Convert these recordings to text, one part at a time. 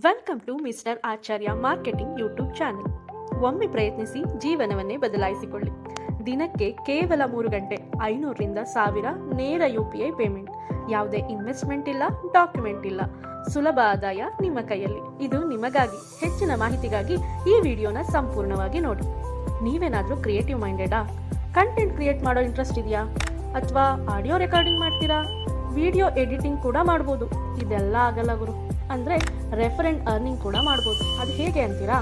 Welcome to mister Acharya marketing YouTube channel. ಒಮ್ಮೆ ಪ್ರಯತ್ನಿಸಿ, ಜೀವನವನ್ನೇ ಬದಲಾಯಿಸಿಕೊಳ್ಳಿ. ದಿನಕ್ಕೆ ಕೇವಲ 3 ಗಂಟೆ, 500ರಿಂದ 1000 ನೇರ UPI ಪೇಮೆಂಟ್. ಯಾವುದೇ ಇನ್ವೆಸ್ಟ್ಮೆಂಟ್ ಇಲ್ಲ, ಡಾಕ್ಯುಮೆಂಟ್ ಇಲ್ಲ, ಸುಲಭ ಆದಾಯ ನಿಮ್ಮ ಕೈಯಲ್ಲಿ. ಇದು ನಿಮಗಾಗಿ. ಹೆಚ್ಚಿನ ಮಾಹಿತಿಗಾಗಿ ಈ ವಿಡಿಯೋನ ಸಂಪೂರ್ಣವಾಗಿ ನೋಡಿ. ನೀವೇನಾದರೂ ಕ್ರಿಯೇಟಿವ್ ಮೈಂಡೆಡಾ? ಕಂಟೆಂಟ್ ಕ್ರಿಯೇಟ್ ಮಾಡೋ ಇಂಟ್ರೆಸ್ಟ್ ಇದೆಯಾ? ಅಥವಾ ಆಡಿಯೋ ರೆಕಾರ್ಡಿಂಗ್ ಮಾಡ್ತೀರಾ? ವಿಡಿಯೋ ಎಡಿಟಿಂಗ್ ಕೂಡ ಮಾಡ್ಬೋದು. ಇದೆಲ್ಲ ಆಗಲ್ಲ ಗುರು ಅಂದರೆ ರೆಫರ್ ಆ್ಯಂಡ್ ಅರ್ನಿಂಗ್ ಕೂಡ ಮಾಡ್ಬೋದು. ಅದು ಹೇಗೆ ಅಂತೀರಾ?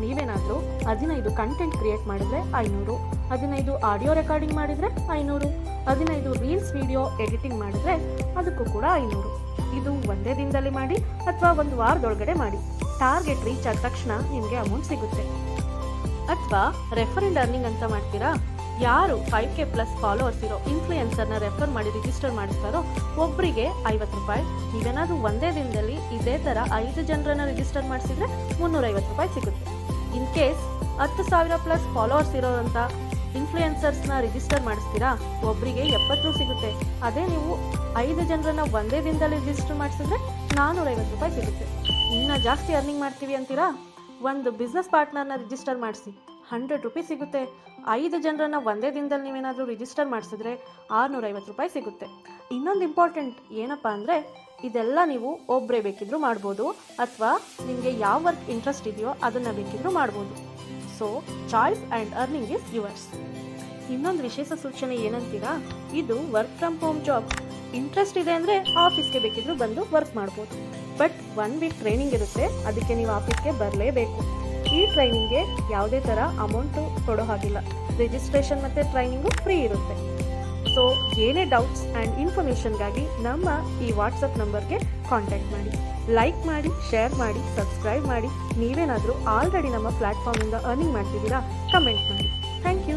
ನೀವೇನಾದರೂ 15 ಕಂಟೆಂಟ್ ಕ್ರಿಯೇಟ್ ಮಾಡಿದರೆ 500, 15 ಆಡಿಯೋ ರೆಕಾರ್ಡಿಂಗ್ ಮಾಡಿದರೆ 500, 15 ರೀಲ್ಸ್ ವಿಡಿಯೋ ಎಡಿಟಿಂಗ್ ಮಾಡಿದರೆ ಅದಕ್ಕೂ ಕೂಡ 500. ಇದು ಒಂದೇ ದಿನದಲ್ಲಿ ಮಾಡಿ ಅಥವಾ ಒಂದು ವಾರದೊಳಗಡೆ ಮಾಡಿ. ಟಾರ್ಗೆಟ್ ರೀಚ್ ಆದ ತಕ್ಷಣ ನಿಮಗೆ ಅಮೌಂಟ್ ಸಿಗುತ್ತೆ. ಅಥವಾ ರೆಫರ್ ಆ್ಯಂಡ್ ಅರ್ನಿಂಗ್ ಅಂತ ಮಾಡ್ತೀರಾ? ಯಾರು 5K ಪ್ಲಸ್ ಫಾಲೋವರ್ಸ್ ಇರೋ ಇನ್ಫ್ಲೂಯೆನ್ಸರ್ನ ರೆಫರ್ ಮಾಡಿ ರಿಜಿಸ್ಟರ್ ಮಾಡಿಸ್ತಾರೋ ಒಬ್ಬರಿಗೆ 50 ರೂಪಾಯಿ. ನೀವೇನಾದರೂ ಒಂದೇ ದಿನದಲ್ಲಿ ಇದೇ ಥರ 5 ಜನರನ್ನ ರಿಜಿಸ್ಟರ್ ಮಾಡಿಸಿದ್ರೆ 350 ರೂಪಾಯಿ ಸಿಗುತ್ತೆ. ಇನ್ ಕೇಸ್ 10,000 ಪ್ಲಸ್ ಫಾಲೋವರ್ಸ್ ಇರೋವಂಥ ಇನ್ಫ್ಲೂಯೆನ್ಸರ್ಸ್ನ ರಿಜಿಸ್ಟರ್ ಮಾಡಿಸ್ತೀರಾ, ಒಬ್ಬರಿಗೆ 70 ಸಿಗುತ್ತೆ. ಅದೇ ನೀವು 5 ಜನರನ್ನ ಒಂದೇ ದಿನದಲ್ಲಿ ರಿಜಿಸ್ಟರ್ ಮಾಡಿಸಿದ್ರೆ 450 ರೂಪಾಯಿ ಸಿಗುತ್ತೆ. ಇನ್ನೂ ಜಾಸ್ತಿ ಅರ್ನಿಂಗ್ ಮಾಡ್ತೀವಿ ಅಂತೀರಾ? ಒಂದು ಬಿಸ್ನೆಸ್ ಪಾರ್ಟ್ನರ್ನ ರಿಜಿಸ್ಟರ್ ಮಾಡಿಸಿ, 100 ರೂಪೀಸ್ ಸಿಗುತ್ತೆ. 5 ಜನರನ್ನ ಒಂದೇ ದಿನದಲ್ಲಿ ನೀವೇನಾದರೂ ರಿಜಿಸ್ಟರ್ ಮಾಡಿಸಿದ್ರೆ 650 ರೂಪಾಯಿ ಸಿಗುತ್ತೆ. ಇನ್ನೊಂದು ಇಂಪಾರ್ಟೆಂಟ್ ಏನಪ್ಪ ಅಂದರೆ, ಇದೆಲ್ಲ ನೀವು ಒಬ್ಬರೇ ಬೇಕಿದ್ರೂ ಮಾಡ್ಬೋದು, ಅಥವಾ ನಿಮಗೆ ಯಾವ ವರ್ಕ್ ಇಂಟ್ರೆಸ್ಟ್ ಇದೆಯೋ ಅದನ್ನು ಬೇಕಿದ್ರೂ ಮಾಡ್ಬೋದು. So choice and earning is yours. ಇನ್ನೊಂದು ವಿಶೇಷ ಸೂಚನೆ ಏನಂತೀರಾ? ಇದು work from home job. Interest ಇದೆ ಅಂದರೆ ಆಫೀಸ್ಗೆ ಬೇಕಿದ್ರೂ ಬಂದು ವರ್ಕ್ ಮಾಡ್ಬೋದು. ಬಟ್ 1 ವೀಕ್ ಟ್ರೈನಿಂಗ್ ಇರುತ್ತೆ, ಅದಕ್ಕೆ ನೀವು ಆಫೀಸ್ಗೆ ಬರಲೇಬೇಕು. ಈ ಟ್ರೈನಿಂಗ್ಗೆ ಯಾವುದೇ ಥರ ಅಮೌಂಟು ಕೊಡೋ ಹಾಗಿಲ್ಲ. ರಿಜಿಸ್ಟ್ರೇಷನ್ ಮತ್ತು ಟ್ರೈನಿಂಗು ಫ್ರೀ ಇರುತ್ತೆ. ಸೊ ಏನೇ ಡೌಟ್ಸ್ ಆ್ಯಂಡ್ ಇನ್ಫಾರ್ಮೇಷನ್ಗಾಗಿ ನಮ್ಮ ಈ ವಾಟ್ಸಪ್ ನಂಬರ್ಗೆ ಕಾಂಟ್ಯಾಕ್ಟ್ ಮಾಡಿ. ಲೈಕ್ ಮಾಡಿ, ಶೇರ್ ಮಾಡಿ, ಸಬ್ಸ್ಕ್ರೈಬ್ ಮಾಡಿ. ನೀವೇನಾದರೂ ಆಲ್ರೆಡಿ ನಮ್ಮ ಪ್ಲ್ಯಾಟ್ಫಾರ್ಮಿಂದ ಅರ್ನಿಂಗ್ ಮಾಡ್ತಿದ್ದೀರಾ? ಕಮೆಂಟ್ ಮಾಡಿ. Thank you.